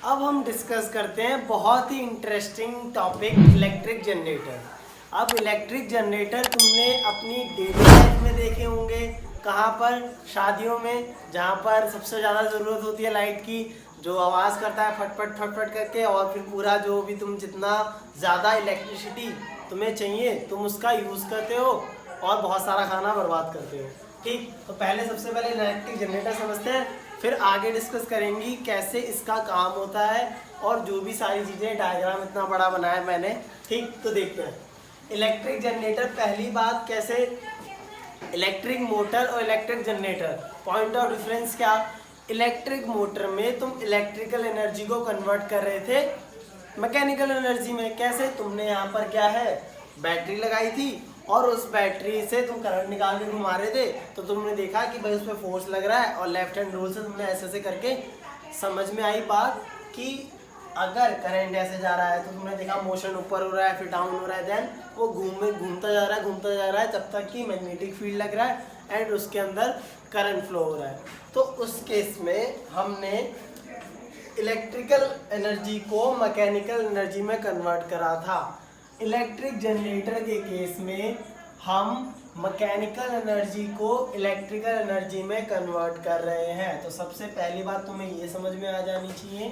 अब हम डिस्कस करते हैं बहुत ही इंटरेस्टिंग टॉपिक इलेक्ट्रिक जनरेटर। अब इलेक्ट्रिक जनरेटर तुमने अपनी डेली लाइफ में देखे होंगे, कहाँ पर? शादियों में, जहाँ पर सबसे ज़्यादा ज़रूरत होती है लाइट की, जो आवाज़ करता है फटफट फटफट करके, और फिर पूरा जो भी तुम जितना ज़्यादा इलेक्ट्रिसिटी तुम्हें चाहिए तुम उसका यूज़ करते हो और बहुत सारा खाना बर्बाद करते हो। ठीक, तो पहले सबसे पहले इलेक्ट्रिक जनरेटर समझते हैं, फिर आगे डिस्कस करेंगी कैसे इसका काम होता है और जो भी सारी चीज़ें। डायग्राम इतना बड़ा बनाया मैंने। ठीक, तो देखते हैं इलेक्ट्रिक जनरेटर। पहली बात, कैसे इलेक्ट्रिक मोटर और electric generator, point of difference क्या? इलेक्ट्रिक मोटर में तुम इलेक्ट्रिकल एनर्जी को कन्वर्ट कर रहे थे मैकेनिकल एनर्जी में। कैसे? तुमने यहाँ पर क्या है, बैटरी लगाई थी और उस बैटरी से तुम करंट निकाल के घुमा रहे थे, तो तुमने देखा कि भाई उसमें फोर्स लग रहा है, और लेफ्ट हैंड रूल से तुमने ऐसे ऐसे करके समझ में आई बात कि अगर करंट ऐसे जा रहा है तो तुमने देखा मोशन ऊपर हो रहा है फिर डाउन हो रहा है, देन वो घूमता जा रहा है जब तक कि मैग्नेटिक फील्ड लग रहा है एंड उसके अंदर करंट फ्लो हो रहा है। तो उस केस में हमने इलेक्ट्रिकल एनर्जी को मैकेनिकल एनर्जी में कन्वर्ट करा था। इलेक्ट्रिक जनरेटर के केस में हम मैकेनिकल एनर्जी को इलेक्ट्रिकल एनर्जी में कन्वर्ट कर रहे हैं। तो सबसे पहली बात तुम्हें ये समझ में आ जानी चाहिए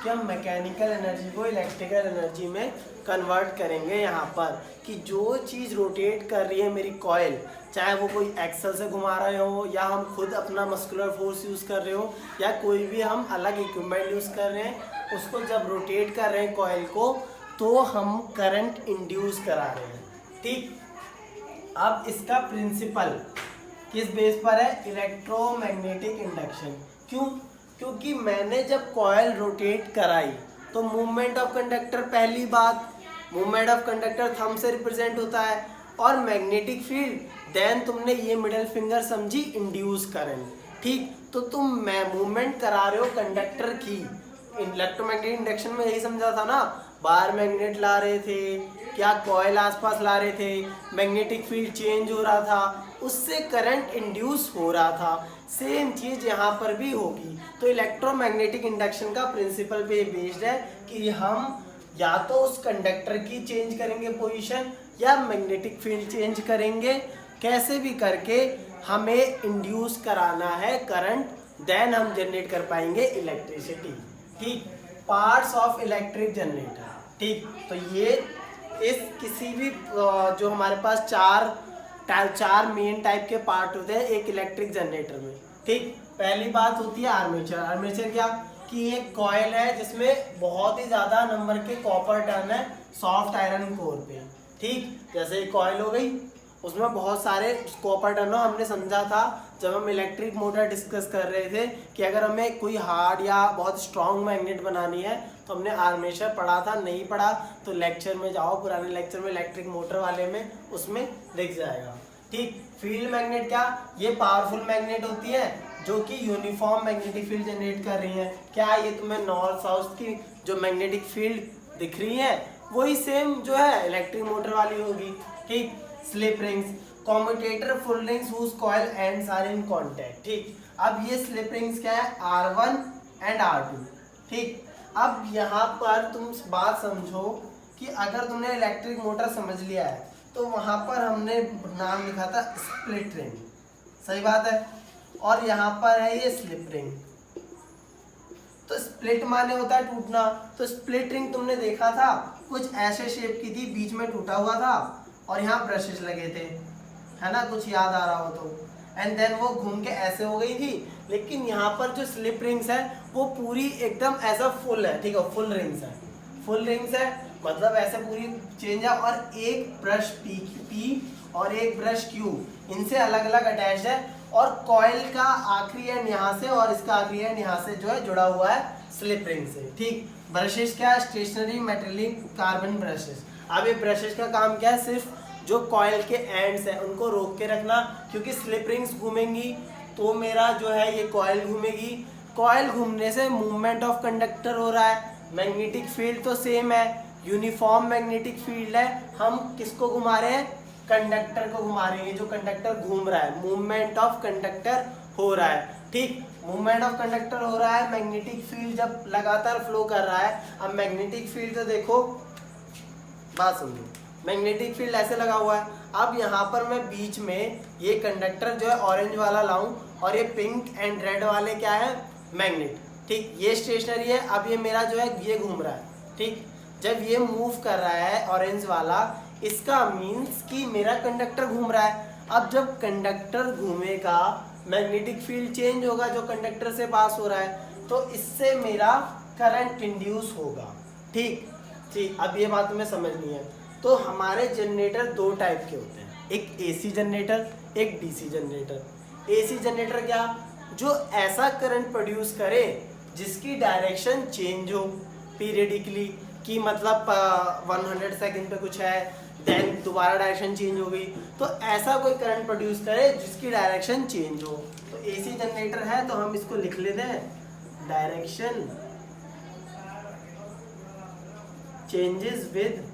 कि हम मैकेनिकल एनर्जी को इलेक्ट्रिकल एनर्जी में कन्वर्ट करेंगे। यहाँ पर कि जो चीज़ रोटेट कर रही है मेरी कॉइल, चाहे वो कोई एक्सल से घुमा रहे हो या हम खुद अपना मस्कुलर फोर्स यूज़ कर रहे हो या कोई भी हम अलग इक्विपमेंट यूज़ कर रहे हैं, उसको जब रोटेट कर रहे हैं कॉइल को, तो हम करंट इंड्यूस करा रहे हैं। ठीक, अब इसका प्रिंसिपल किस बेस पर है? Electromagnetic induction. क्यों? क्योंकि मैंने जब कॉइल रोटेट कराई तो मूवमेंट ऑफ कंडक्टर, पहली बात मूवमेंट ऑफ कंडक्टर थंब से रिप्रेजेंट होता है, और मैग्नेटिक फील्ड, देन तुमने ये मिडिल फिंगर समझी इंड्यूस करंट। ठीक, तो तुम मूवमेंट करा रहे हो कंडक्टर की। इलेक्ट्रोमैग्नेटिक इंडक्शन में यही समझा था ना, बाहर मैग्नेट ला रहे थे, क्या कॉइल आसपास ला रहे थे, मैग्नेटिक फील्ड चेंज हो रहा था, उससे करंट इंड्यूस हो रहा था। सेम चीज़ यहाँ पर भी होगी। तो इलेक्ट्रोमैग्नेटिक इंडक्शन का प्रिंसिपल पे बेस्ड है कि हम या तो उस कंडक्टर की चेंज करेंगे पोजीशन या मैग्नेटिक फील्ड चेंज करेंगे, कैसे भी करके हमें इंड्यूस कराना है करंट, देन हम जनरेट कर पाएंगे इलेक्ट्रिसिटी। ठीक, पार्ट्स ऑफ इलेक्ट्रिक जनरेटर। ठीक, तो ये इस किसी भी जो हमारे पास चार मेन टाइप के पार्ट होते हैं एक इलेक्ट्रिक जनरेटर में। ठीक, पहली बात होती है आर्मेचर। आर्मेचर क्या? कि एक कॉइल है जिसमें बहुत ही ज़्यादा नंबर के कॉपर टर्न है सॉफ्ट आयरन कोर पे। ठीक, जैसे एक कॉइल हो गई, उसमें बहुत सारे कॉपर टर्न हो। हमने समझा था जब हम इलेक्ट्रिक मोटर डिस्कस कर रहे थे कि अगर हमें कोई हार्ड या बहुत स्ट्रॉन्ग मैग्नेट बनानी है तो हमने आर्मेचर पढ़ा था। नहीं पढ़ा तो लेक्चर में जाओ, पुराने लेक्चर में इलेक्ट्रिक मोटर वाले में, उसमें दिख जाएगा। ठीक, फील्ड मैग्नेट क्या? ये पावरफुल मैग्नेट होती है जो कि यूनिफॉर्म मैग्नेटिक फील्ड जनरेट कर रही है। क्या ये तुम्हें नॉर्थ साउथ की जो मैग्नेटिक फील्ड दिख रही है वही सेम जो है इलेक्ट्रिक मोटर वाली होगी। ठीक, slip rings, commutator full rings whose coil ends are in contact. ठीक, अब ये स्लिप रिंग्स क्या है? R1 and R2। ठीक, अब यहाँ पर तुम बात समझो कि अगर तुमने इलेक्ट्रिक मोटर समझ लिया है तो वहाँ पर हमने नाम लिखा था स्प्लिट रिंग, सही बात है, और यहाँ पर है ये स्लिप रिंग। तो स्प्लिट माने होता है टूटना, तो स्प्लिट रिंग तुमने देखा था कुछ ऐसे शेप की थी, बीच में टूटा हुआ था और यहाँ ब्रशेस लगे थे, है ना, कुछ याद आ रहा हो तो, एंड देन वो घूम के ऐसे हो गई थी। लेकिन यहाँ पर जो स्लिप रिंग्स है वो पूरी एकदम ऐसा फुल है। ठीक है, फुल रिंग्स है, फुल रिंग्स है मतलब ऐसे पूरी चेंज है, और एक ब्रश पी और एक ब्रश क्यू इनसे अलग अलग अटैच है, और कॉइल का आखिरी एंड यहाँ से और इसका आखिरी एंड यहाँ से जो है जुड़ा हुआ है स्लिप रिंग से। ठीक, ब्रशेस क्या है? Stationary metallic carbon brushes. अब ये ब्रशेस का काम क्या है? सिर्फ जो कॉइल के एंड्स है उनको रोक के रखना, क्योंकि स्लिप रिंग्स घूमेंगी तो मेरा जो है ये कॉइल घूमेगी। कॉइल घूमने से मूवमेंट ऑफ कंडक्टर हो रहा है, मैग्नेटिक फील्ड तो सेम है, यूनिफॉर्म मैग्नेटिक फील्ड है। हम किसको घुमा रहे हैं? कंडक्टर को घुमा रहे हैं। जो कंडक्टर घूम रहा है, मूवमेंट ऑफ कंडक्टर हो रहा है। ठीक, मूवमेंट ऑफ कंडक्टर हो रहा है, मैग्नेटिक फील्ड जब लगातार फ्लो कर रहा है। अब मैग्नेटिक फील्ड तो देखो, बात समझो, मैग्नेटिक फील्ड ऐसे लगा हुआ है। अब यहाँ पर मैं बीच में ये कंडक्टर जो है ऑरेंज वाला लाऊं और ये पिंक एंड रेड वाले क्या है, मैग्नेट। ठीक, ये स्टेशनरी है। अब ये मेरा जो है ये घूम रहा है। ठीक, जब ये मूव कर रहा है ऑरेंज वाला, इसका मीन्स कि मेरा कंडक्टर घूम रहा है। अब जब कंडक्टर घूमेगा मैग्नेटिक फील्ड चेंज होगा जो कंडक्टर से पास हो रहा है, तो इससे मेरा करंट इंड्यूस होगा। ठीक ठीक, अब ये बात तुम्हें समझनी है। तो हमारे जनरेटर दो टाइप के होते हैं, एक एसी जनरेटर, एक डीसी जनरेटर। एसी जनरेटर क्या, जो ऐसा करंट प्रोड्यूस करे जिसकी डायरेक्शन चेंज हो पीरियडिकली, कि मतलब 100 सेकंड पे कुछ है, देन दोबारा डायरेक्शन चेंज हो गई, तो ऐसा कोई करंट प्रोड्यूस करे जिसकी डायरेक्शन चेंज हो। तो एसी जनरेटर है तो हम इसको लिख लेते हैं, डायरेक्शन चेंजेस विद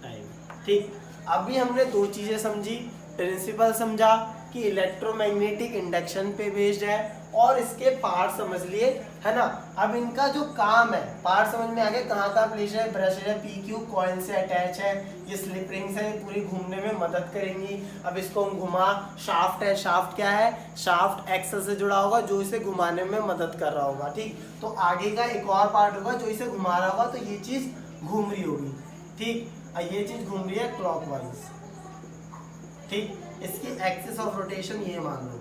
टाइम। ठीक, अभी हमने दो चीजें समझी, प्रिंसिपल समझा कि इलेक्ट्रोमैग्नेटिक इंडक्शन पे बेस्ड है, और इसके पार्ट समझ लिए, है ना। अब इनका जो काम है, पार्ट समझ में आ गया, कहाँ कहाँ प्लेस है, ब्रश है, पी क्यू कॉइल से अटैच है, ये स्लिप रिंग्स है, पूरी घूमने में मदद करेंगी। अब इसको हम घुमा, शाफ्ट है, शाफ्ट क्या है, शाफ्ट एक्सल से जुड़ा होगा जो इसे घुमाने में मदद कर रहा होगा। ठीक, तो आगे का एक और पार्ट होगा जो इसे घुमा रहा होगा, तो ये चीज घूम रही होगी। ठीक, ये चीज घूम रही है क्लॉकवाइज। ठीक, इसकी एक्सिस ऑफ रोटेशन ये मान लो।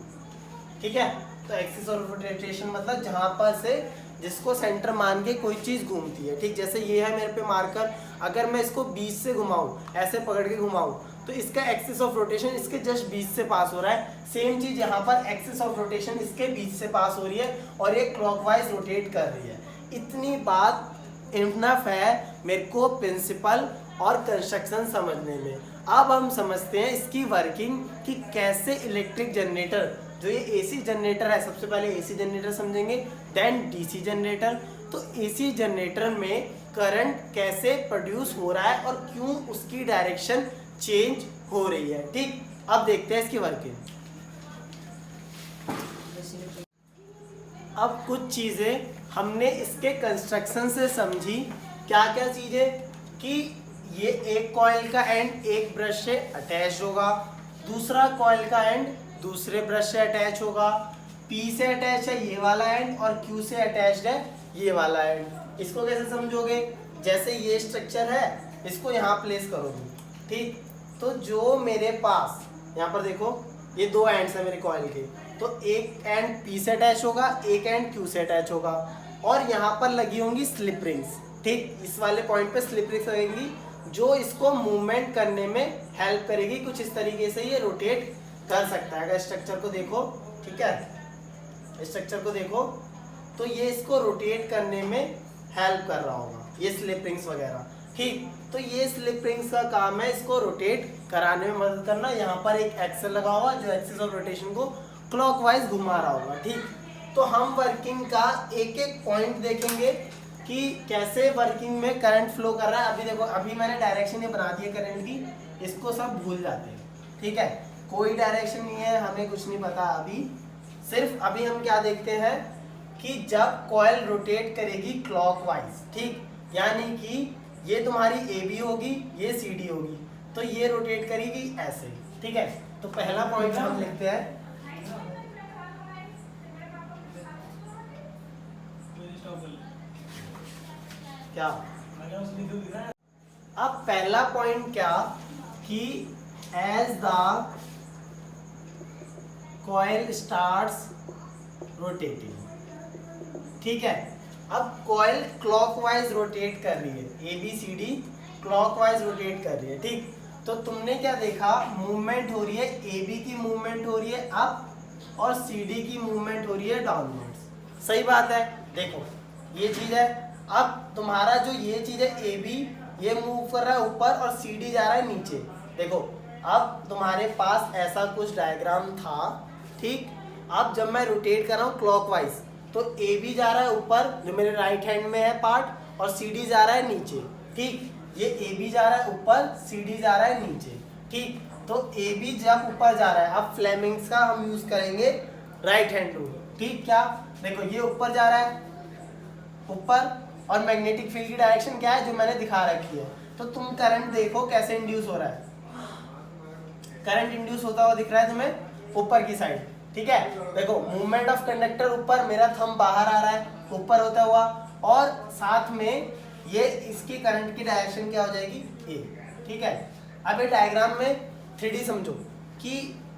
ठीक है, तो एक्सिस ऑफ रोटेशन मतलब जहां पर से जिसको सेंटर मान के कोई चीज घूमती है। ठीक, जैसे ये है मेरे पे मार्कर, अगर मैं इसको बीच से घुमाऊं, ऐसे पकड़ के घुमाऊं, तो इसका एक्सिस ऑफ रोटेशन इसके जस्ट बीच से पास हो रहा है। सेम चीज यहाँ पर एक्सिस ऑफ रोटेशन इसके बीच से पास हो रही है और ये क्लॉकवाइज रोटेट कर रही है। इतनी बात इनफ है मेरे को प्रिंसिपल और कंस्ट्रक्शन समझने में। अब हम समझते हैं इसकी वर्किंग, कि कैसे इलेक्ट्रिक जनरेटर, जो ये एसी जनरेटर है, सबसे पहले एसी जनरेटर समझेंगे, देन डीसी जनरेटर। तो एसी जनरेटर में करंट कैसे प्रोड्यूस हो रहा है और क्यों उसकी डायरेक्शन चेंज हो रही है। ठीक, अब देखते हैं इसकी वर्किंग। अब कुछ चीजें हमने इसके कंस्ट्रक्शन से समझी। क्या क्या चीजें, कि ये एक कॉइल का एंड एक ब्रश से अटैच होगा, दूसरा कॉइल का एंड दूसरे ब्रश से अटैच होगा, P से अटैच है ये वाला एंड और Q से अटैच्ड है ये वाला एंड। इसको कैसे समझोगे, जैसे ये स्ट्रक्चर है, इसको यहाँ प्लेस करोगे। ठीक, तो जो मेरे पास यहाँ पर देखो, ये दो एंड्स है मेरे कॉइल के, तो एक एंड P से अटैच होगा, एक एंड Q से अटैच होगा, और यहाँ पर लगी होंगी स्लिप रिंग्स। ठीक, इस वाले पॉइंट पे स्लिप रिंग्स लगेंगी जो इसको मूवमेंट करने में हेल्प करेगी। कुछ इस तरीके से ये रोटेट कर सकता है। अगर स्ट्रक्चर को देखो, ठीक है, स्ट्रक्चर को देखो, तो ये इसको रोटेट करने में हेल्प कर रहा होगा, ये स्लिप रिंग्स वगैरह। ठीक, तो ये स्लिप रिंग्स का काम है इसको रोटेट कराने में मदद करना। यहाँ पर एक एक्सल लगा हुआ जो एक्सिस ऑफ रोटेशन को क्लॉकवाइज घुमा रहा होगा। ठीक, तो हम वर्किंग का एक एक पॉइंट देखेंगे कि कैसे वर्किंग में करंट फ्लो कर रहा है। अभी देखो, अभी मैंने डायरेक्शन ये बना दी है करंट की, इसको सब भूल जाते हैं। ठीक है, कोई डायरेक्शन नहीं है, हमें कुछ नहीं पता अभी। सिर्फ अभी हम क्या देखते हैं कि जब कॉइल रोटेट करेगी क्लॉकवाइज, ठीक, यानी कि ये तुम्हारी AB होगी, ये CD होगी, तो ये रोटेट करेगी ऐसे। ठीक है, तो पहला पॉइंट हम लिखते हैं, क्या, अब पहला पॉइंट क्या, कि as the coil starts rotating. ठीक है, अब कॉइल क्लॉकवाइज रोटेट कर रही है, ABCD क्लॉकवाइज रोटेट कर रही है। ठीक, तो तुमने क्या देखा, मूवमेंट हो रही है, AB की मूवमेंट हो रही है अप और CD की मूवमेंट हो रही है डाउनवर्ड्स। सही बात है, देखो ये चीज है। अब तुम्हारा जो ये चीज है AB, ये मूव कर रहा है ऊपर और CD जा रहा है नीचे। देखो, अब तुम्हारे पास ऐसा कुछ डायग्राम था। ठीक, अब जब मैं रोटेट कर रहा हूँ क्लॉकवाइज, तो AB जा रहा है ऊपर जो मेरे राइट हैंड में है पार्ट, और CD जा रहा है नीचे। ठीक, ये AB जा रहा है ऊपर, CD जा रहा है नीचे। ठीक, तो AB जब ऊपर जा रहा है, अब फ्लेमिंग्स का हम यूज करेंगे राइट हैंड रूल। ठीक, क्या देखो ये ऊपर जा रहा है ऊपर, और मैग्नेटिक फील्ड की डायरेक्शन क्या है जो मैंने दिखा रखी है। तो तुम करंट देखो कैसे इंड्यूस हो रहा है, करंट इंड्यूस होता हुआ दिख रहा है तुम्हें ऊपर की साइड, ठीक है। देखो मूवमेंट ऑफ कंडक्टर ऊपर, मेरा थंब बाहर आ रहा है ऊपर होता हुआ, और साथ में ये इसकी करंट की डायरेक्शन क्या हो जाएगी ए, ठीक है। अब ये डायग्राम में 3D समझो कि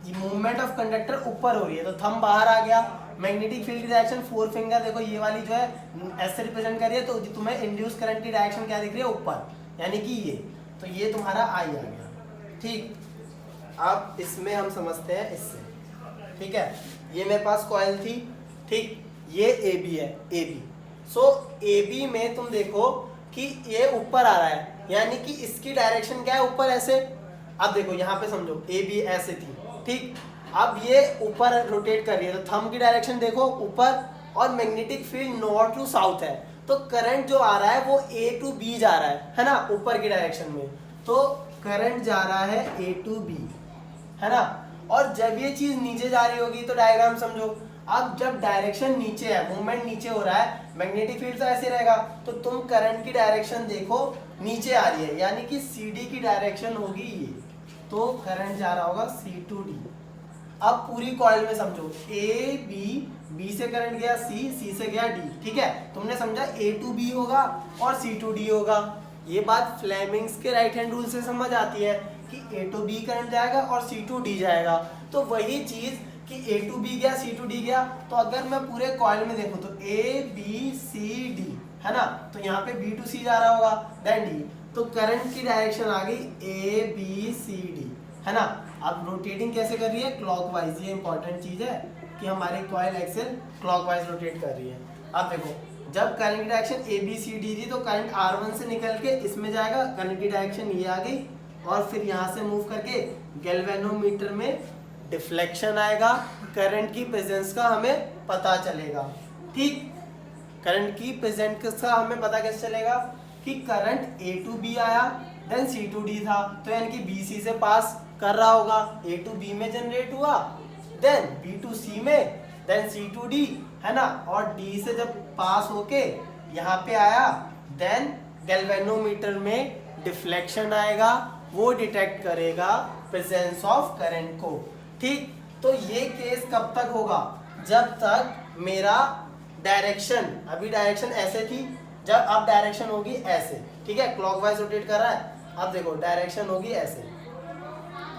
मूवमेंट ऑफ कंडक्टर ऊपर हो रही है तो थंब बाहर आ गया, मैग्नेटिक फील्ड की डायरेक्शन 4 फिंगर देखो ये वाली जो है ऐसे रिप्रेजेंट कर रही है, तो तुम्हें इंड्यूस करंट की डायरेक्शन क्या दिख रही है ऊपर, यानी कि ये, तो ये तुम्हारा आई आ गया, ठीक। अब इसमें हम समझते हैं इससे, ठीक है। ये मेरे पास कॉइल थी, ठीक, ये ए बी है, A B. So A B में तुम देखो कि ये ऊपर आ रहा है, यानी कि इसकी डायरेक्शन क्या है ऊपर ऐसे। अब देखो यहाँ पे समझो ए बी ऐसे थी, ठीक। अब ये ऊपर रोटेट कर रही है तो थंब की डायरेक्शन देखो ऊपर, और magnetic field north to south है, तो करंट जो आ रहा है वो ए टू बी जा रहा है ना, ऊपर की डायरेक्शन में। तो करंट जा रहा है ए टू बी, है ना। और जब ये चीज नीचे जा रही होगी तो डायग्राम समझो, अब जब डायरेक्शन नीचे है, मूवमेंट नीचे हो रहा है, मैग्नेटिक फील्ड तो ऐसे रहेगा, तो तुम करंट की डायरेक्शन देखो नीचे आ रही है, यानी कि सी डी की डायरेक्शन होगी ये, तो करंट जा रहा होगा सी टू डी। अब पूरी कॉइल में समझो ए बी, बी से करंट गया सी, सी से गया डी, ठीक है। तुमने समझा ए टू बी होगा और सी टू डी होगा। ये बात फ्लेमिंग्स के राइट हैंड रूल से समझ आती है कि ए टू बी करंट जाएगा और सी टू डी जाएगा। तो वही चीज कि ए टू बी गया सी टू डी गया, तो अगर मैं पूरे कॉइल में देखूं तो ए बी सी डी, है ना, तो यहाँ पे बी टू सी जा रहा होगा, देन डी, तो करंट की डायरेक्शन आ गई ए बी सी डी, है ना। अब रोटेटिंग कैसे कर रही है, क्लॉकवाइज, ये इंपॉर्टेंट चीज है कि हमारी कॉइल एक्सिल क्लॉकवाइज रोटेट कर रही है। अब देखो जब करंट की direction A B C D थी तो करंट R1 से निकल के इसमें जाएगा, करंट की डायरेक्शन ये आ गई, और फिर यहाँ से मूव करके गैल्वेनोमीटर में डिफ्लेक्शन आएगा, करंट की प्रेजेंस का हमें पता चलेगा, ठीक। करंट की प्रेजेंस का हमें पता कैसे चलेगा कि करंट ए टू बी आया, देन सी टू डी था, तो यानी कि बी सी से पास कर रहा होगा, ए टू बी में जनरेट हुआ, देन बी टू सी में, देन सी टू डी, है ना, और डी से जब पास होके यहाँ पे आया, देन गैल्वेनोमीटर में डिफ्लेक्शन आएगा, वो डिटेक्ट करेगा प्रेजेंस ऑफ करंट को, ठीक। तो ये केस कब तक होगा, जब तक मेरा डायरेक्शन, अभी डायरेक्शन ऐसे थी, जब अब डायरेक्शन होगी ऐसे, ठीक है, क्लॉकवाइज रोटेट कर रहा है, अब देखो डायरेक्शन होगी ऐसे,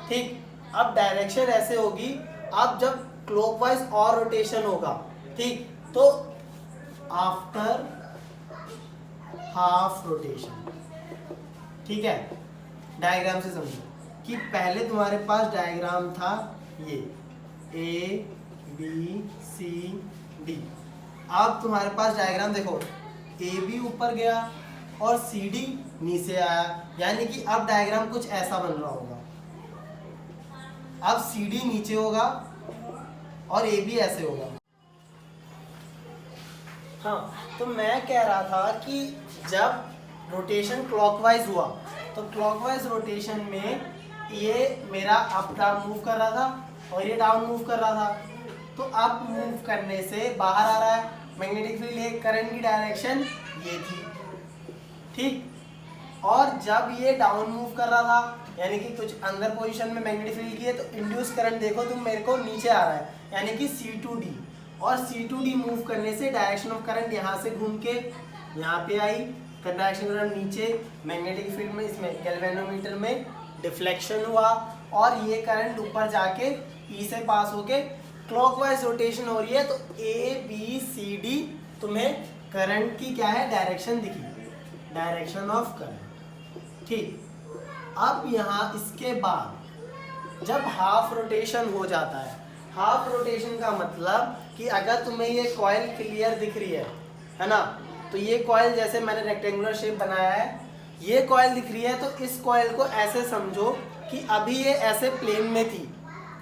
ठीक। अब डायरेक्शन ऐसे होगी, अब जब क्लॉकवाइज और रोटेशन होगा, ठीक, तो आफ्टर हाफ रोटेशन, ठीक है। डायग्राम से समझो कि पहले तुम्हारे पास डायग्राम था ये ए बी सी डी, अब तुम्हारे पास डायग्राम देखो ए बी ऊपर गया और सी डी नीचे आया, यानी कि अब डायग्राम कुछ ऐसा बन रहा होगा, अब सी डी नीचे होगा और ए बी ऐसे होगा। हाँ, तो मैं कह रहा था कि जब रोटेशन क्लॉकवाइज हुआ तो क्लॉकवाइज रोटेशन में ये मेरा अप डाउन मूव कर रहा था और ये डाउन मूव कर रहा था, तो अप मूव करने से बाहर आ रहा है मैग्नेटिक फील्ड, ये करंट की डायरेक्शन ये थी, ठीक। और जब ये डाउन मूव कर रहा था, यानी कि कुछ अंदर पोजीशन में मैग्नेटिक फील्ड की है, तो इंड्यूस करंट देखो तुम मेरे को नीचे आ रहा है, यानी कि सी टू डी, और सी टू डी मूव करने से डायरेक्शन ऑफ करंट यहाँ से घूम के यहाँ पे आई, डायरेक्शन करंट नीचे, मैग्नेटिक फील्ड में इसमें गैल्वेनोमीटर में डिफ्लेक्शन हुआ, और ये करंट ऊपर जाके ई से पास होके क्लॉकवाइज रोटेशन हो रही है, तो ए बी सी डी तुम्हें करंट की क्या है डायरेक्शन दिखी, डायरेक्शन ऑफ करंट, ठीक। अब यहाँ इसके बाद जब हाफ रोटेशन हो जाता है, हाफ रोटेशन का मतलब कि अगर तुम्हें ये कॉइल क्लियर दिख रही है ना, तो ये कॉइल जैसे मैंने रेक्टेंगुलर शेप बनाया है, ये कॉइल दिख रही है, तो इस कॉइल को ऐसे समझो कि अभी ये ऐसे प्लेन में थी,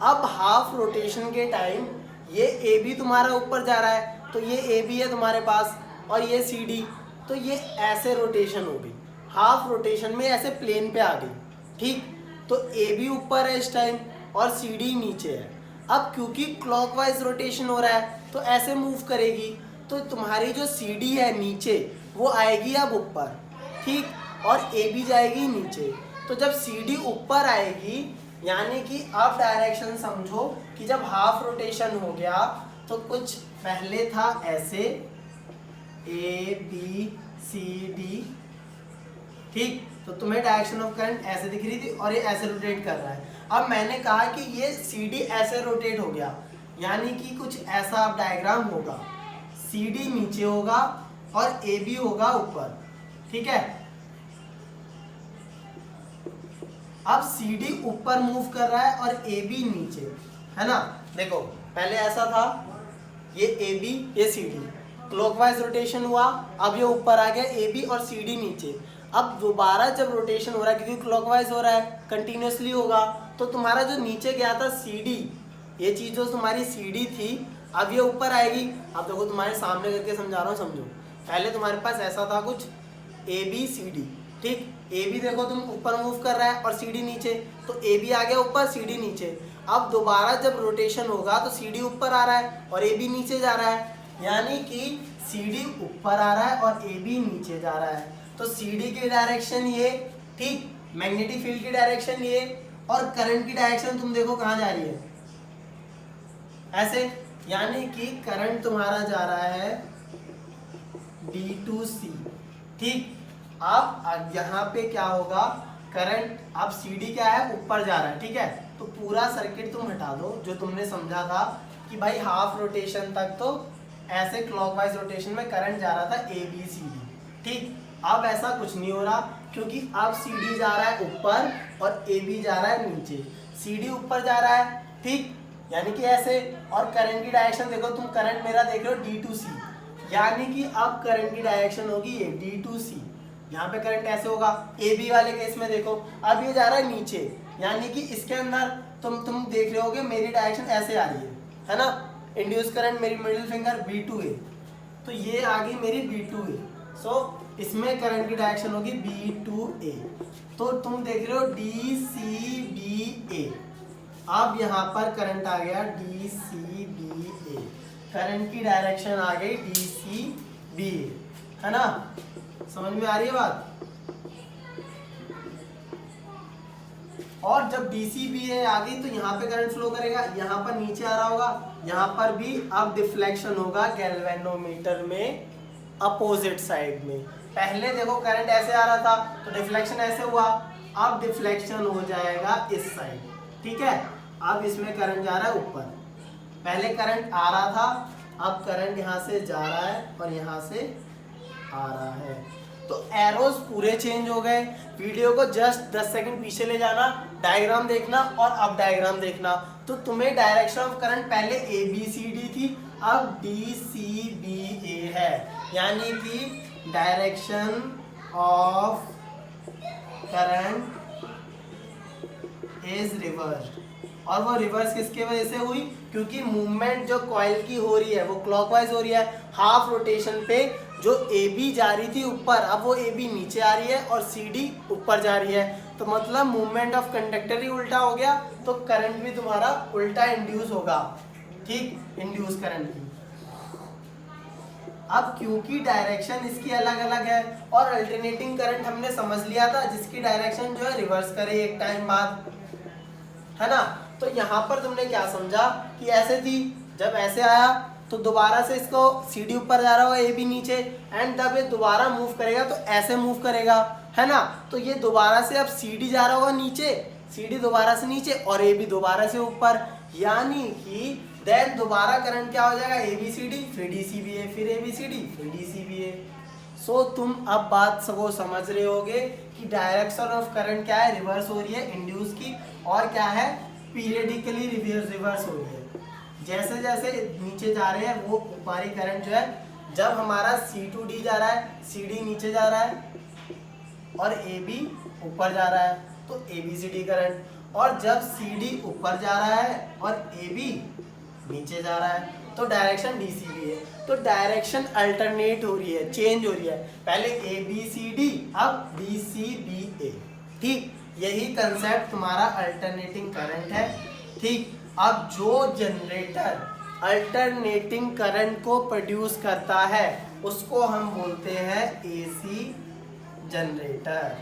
अब हाफ रोटेशन के टाइम ये ए बी तुम्हारा ऊपर जा रहा है, तो ये ए बी है तुम्हारे पास और ये सी डी, तो ये ऐसे रोटेशन हो गई, हाफ रोटेशन में ऐसे प्लेन पे आ गई, ठीक। तो ए बी ऊपर है इस टाइम और सी डी नीचे है। अब क्योंकि क्लॉकवाइज रोटेशन हो रहा है तो ऐसे मूव करेगी, तो तुम्हारी जो CD है नीचे वो आएगी अब ऊपर, ठीक, और AB जाएगी नीचे। तो जब CD ऊपर आएगी यानी कि अब डायरेक्शन समझो कि जब हाफ रोटेशन हो गया तो कुछ पहले था ऐसे ABCD, ठीक, तो तुम्हें डायरेक्शन ऑफ करंट ऐसे दिख रही थी और ये ऐसे रोटेट कर रहा है। अब मैंने कहा कि ये CD ऐसे रोटेट हो गया यानी कि कुछ ऐसा अब डायग्राम होगा, CD नीचे होगा और AB होगा ऊपर, ठीक है। अब CD ऊपर मूव कर रहा है और AB नीचे, है ना। देखो पहले ऐसा था, ये AB ये CD, क्लॉकवाइज रोटेशन हुआ, अब ये ऊपर आ गया AB और CD नीचे। अब दोबारा जब रोटेशन हो रहा है क्योंकि क्लॉकवाइज हो रहा है, कंटिन्यूसली होगा, तो तुम्हारा जो नीचे गया था CD, ये चीज़ जो तुम्हारी CD थी अब ये ऊपर आएगी। अब देखो तुम्हारे सामने करके समझा रहा हूँ, समझो। पहले तुम्हारे पास ऐसा था कुछ ABCD, ठीक, AB देखो तुम ऊपर मूव कर रहा है और CD नीचे, तो AB आ गया ऊपर, CD नीचे। अब दोबारा जब रोटेशन होगा तो CD ऊपर आ रहा है और AB नीचे जा रहा है, यानी कि CD ऊपर आ रहा है और AB नीचे जा रहा है। तो CD की डायरेक्शन ये, ठीक, मैग्नेटिक फील्ड की डायरेक्शन ये, और करंट की डायरेक्शन तुम देखो कहाँ जा रही है, ऐसे, यानी कि करंट तुम्हारा जा रहा है D to C, ठीक। अब यहाँ पे क्या होगा, करंट अब CD क्या है, ऊपर जा रहा है, ठीक है। तो पूरा सर्किट तुम हटा दो जो तुमने समझा था कि भाई हाफ रोटेशन तक तो ऐसे क्लॉकवाइज रोटेशन में करंट जा रहा था ABCD, ठीक। अब ऐसा कुछ नहीं हो रहा क्योंकि अब CD जा रहा है ऊपर और AB जा रहा है नीचे। CD ऊपर जा रहा है, ठीक, यानी कि ऐसे, और करंट की डायरेक्शन देखो तुम, करंट मेरा देख रहे हो D to C, यानी कि अब करंट की डायरेक्शन होगी ये D to C। यहाँ पे करंट ऐसे होगा। AB वाले केस में देखो अब ये जा रहा है नीचे, यानी कि इसके अंदर तुम देख रहे होगे मेरी डायरेक्शन ऐसे आ रही है ना। इंड्यूस करंट मेरी मिडिल फिंगर B2A, तो ये आ गई मेरी B2A। सो इसमें करंट की डायरेक्शन होगी B2A। तो तुम देख रहे हो DCBA, अब यहाँ पर करंट आ गया DCBA, करंट की डायरेक्शन आ गई DCBA, है ना। समझ में आ रही है बात। और जब DCBA आ गई तो यहाँ पे करंट फ्लो करेगा, यहाँ पर नीचे आ रहा होगा, यहाँ पर भी अब डिफ्लेक्शन होगा गैल्वेनोमीटर में अपोजिट साइड में। पहले देखो करंट ऐसे आ रहा था तो डिफ्लेक्शन ऐसे हुआ, अब डिफ्लेक्शन हो जाएगा इस साइड, ठीक है। अब इसमें करंट जा रहा है ऊपर, पहले करंट आ रहा था, अब करंट यहाँ से जा रहा है और यहाँ से आ रहा है। तो एरोज पूरे चेंज हो गए। वीडियो को जस्ट 10 सेकंड पीछे ले जाना, डायग्राम देखना और अब डायग्राम देखना, तो तुम्हें डायरेक्शन ऑफ करंट पहले ABCD थी, अब DCBA है, यानी कि direction of current is reverse. और वो रिवर्स किसके वजह से हुई, क्योंकि मूवमेंट जो कॉइल की हो रही है वो क्लॉकवाइज हो रही है। हाफ रोटेशन पे जो AB जा रही थी ऊपर, अब वो AB नीचे आ रही है और CD ऊपर जा रही है, तो मतलब मूवमेंट ऑफ कंडक्टर ही उल्टा हो गया, तो करंट भी तुम्हारा उल्टा इंड्यूस होगा, ठीक, इंड्यूस करंट की। अब क्योंकि डायरेक्शन इसकी अलग अलग है और अल्टरनेटिंग करंट हमने समझ लिया था जिसकी डायरेक्शन जो है रिवर्स करे एक टाइम बाद, है ना। तो यहाँ पर तुमने क्या समझा कि ऐसे थी, जब ऐसे आया तो दोबारा से इसको CD ऊपर जा रहा होगा, AB नीचे, एंड जब ये दोबारा मूव करेगा तो ऐसे मूव करेगा, है ना। तो ये दोबारा से अब CD जा रहा होगा नीचे, CD दोबारा से नीचे और AB दोबारा से ऊपर, यानी कि देन दोबारा करंट क्या हो जाएगा, ABCD फिर DCBA फिर ABCD फिर DCBA। सो तुम अब बात सबको समझ रहे होगे कि डायरेक्शन ऑफ करंट क्या है, रिवर्स हो रही है इंड्यूस की, और क्या है, पीरियडिकली रिवर्स हो रही है। जैसे जैसे नीचे जा रहे हैं वो ऊपरी करंट जो है, जब हमारा C2D जा रहा है, CD नीचे जा रहा है और AB ऊपर जा रहा है तो ABCD करंट, और जब CD ऊपर जा रहा है और AB नीचे जा रहा है तो डायरेक्शन DCBA। तो डायरेक्शन अल्टरनेट हो रही है, चेंज हो रही है, पहले ABCD अब DCBA, ठीक। यही कंसेप्ट तुम्हारा अल्टरनेटिंग करंट है, ठीक। अब जो जनरेटर अल्टरनेटिंग करंट को प्रोड्यूस करता है उसको हम बोलते हैं एसी जनरेटर।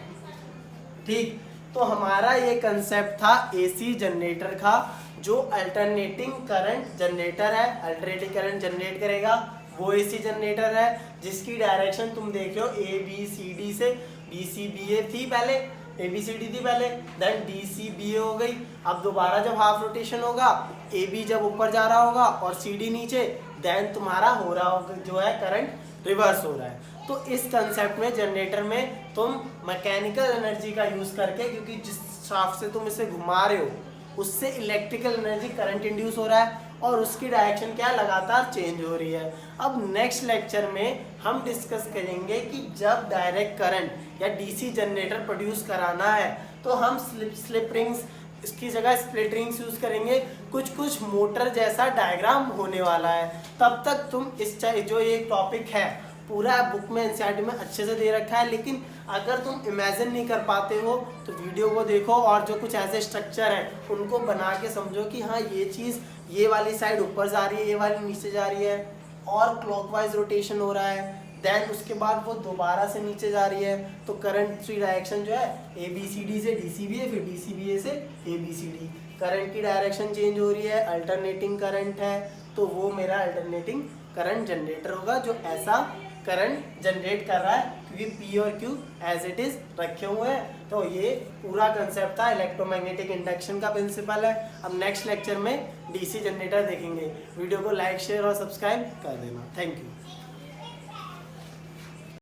ठीक, तो हमारा ये कंसेप्ट था एसी जनरेटर का, जो अल्टरनेटिंग करंट जनरेटर है, अल्टरनेटिंग करंट जनरेट करेगा, वो एसी जनरेटर है जिसकी डायरेक्शन तुम देख रहे हो ए बी सी डी से। बी सी बी ए थी पहले, ए बी सी डी थी पहले, देन डी सी बी ए हो गई। अब दोबारा जब हाफ रोटेशन होगा, ए बी जब ऊपर जा रहा होगा और सी डी नीचे, देन तुम्हारा हो रहा होगा जो है करंट रिवर्स हो रहा है। तो इस कंसेप्ट में जनरेटर में तुम मैकेनिकल एनर्जी का यूज करके, क्योंकि जिस शाफ्ट से तुम इसे घुमा रहे हो उससे इलेक्ट्रिकल एनर्जी करंट इंड्यूस हो रहा है और उसकी डायरेक्शन क्या लगातार चेंज हो रही है। अब नेक्स्ट लेक्चर में हम डिस्कस करेंगे कि जब डायरेक्ट करंट या डीसी जनरेटर प्रोड्यूस कराना है तो हम स्लिप रिंग्स, इसकी जगह स्प्लिट रिंग्स यूज करेंगे। कुछ मोटर जैसा डायग्राम होने वाला है। तब तक तुम इस जो ये टॉपिक है पूरा बुक में एनसीईआरटी में अच्छे से दे रखा है, लेकिन अगर तुम इमेजिन नहीं कर पाते हो तो वीडियो को देखो और जो कुछ ऐसे स्ट्रक्चर हैं उनको बना के समझो कि हाँ ये चीज़ ये वाली साइड ऊपर जा रही है, ये वाली नीचे जा रही है और क्लॉकवाइज रोटेशन हो रहा है, देन उसके बाद वो दोबारा से नीचे जा रही है। तो करंट की डायरेक्शन जो है ए बी सी डी से डी सी बी ए, फिर डी सी बी ए से A B C D, current की डायरेक्शन चेंज हो रही है, अल्टरनेटिंग करंट है, तो वो मेरा अल्टरनेटिंग करंट जनरेटर होगा जो ऐसा करंट जनरेट कर रहा है, क्योंकि पी और क्यू एज इट इज रखे हुए हैं। तो ये पूरा कंसेप्ट था, इलेक्ट्रोमैग्नेटिक इंडक्शन का प्रिंसिपल है। अब नेक्स्ट लेक्चर में डीसी जनरेटर देखेंगे। वीडियो को लाइक शेयर और सब्सक्राइब कर देना। Thank you.